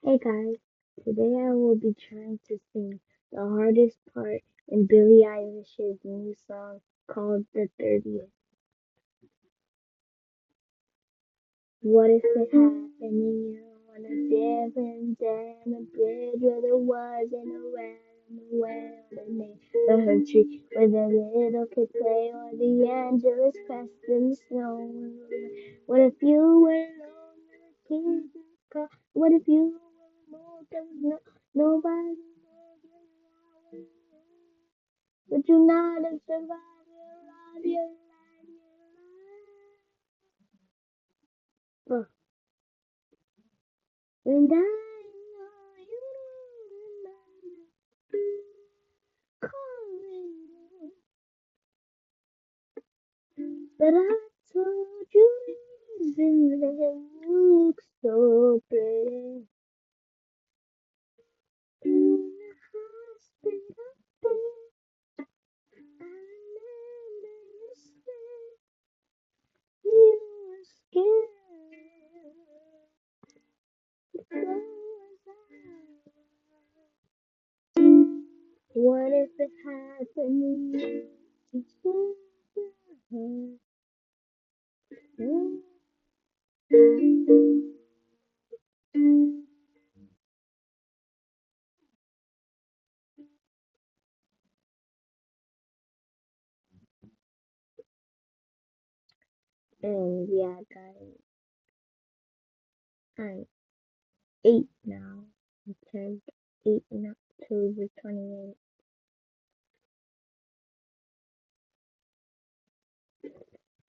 Hey guys, today I will be trying to sing the hardest part in Billie Eilish's new song called The 30th. What if it happened to you on a different day on a bridge where there wasn't a well underneath the hurt tree where the little kid play or the angelus crest in the snow? What if you were alone and the tears cry? What if you were alone, there was nobody there? Would you not have survived your life? And I know you remember calling me, but I told you reason they look so pretty. In the hospital bed, I remember you said you were scared. So was I. What if it happened to you? And yeah, guys, I'm 8 now. I turned 8 in October 28th.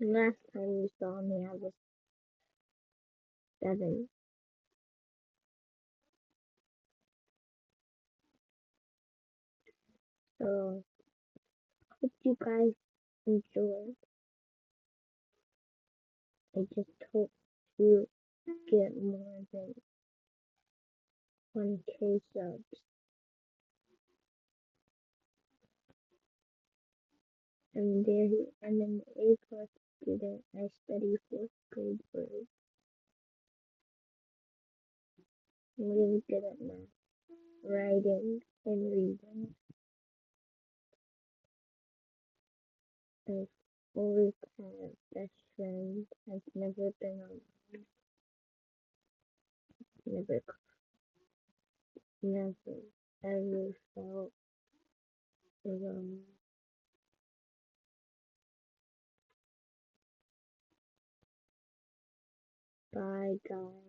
Last time you saw me, I was 7. So, hope you guys enjoyed. I just hope you get more than 1K subs. I'm an A plus student. I study 4th grade words. I'm really good at math, writing, and reading. I've always had a best friend. I've never been alone. Never, never, ever felt alone. Bye, guys.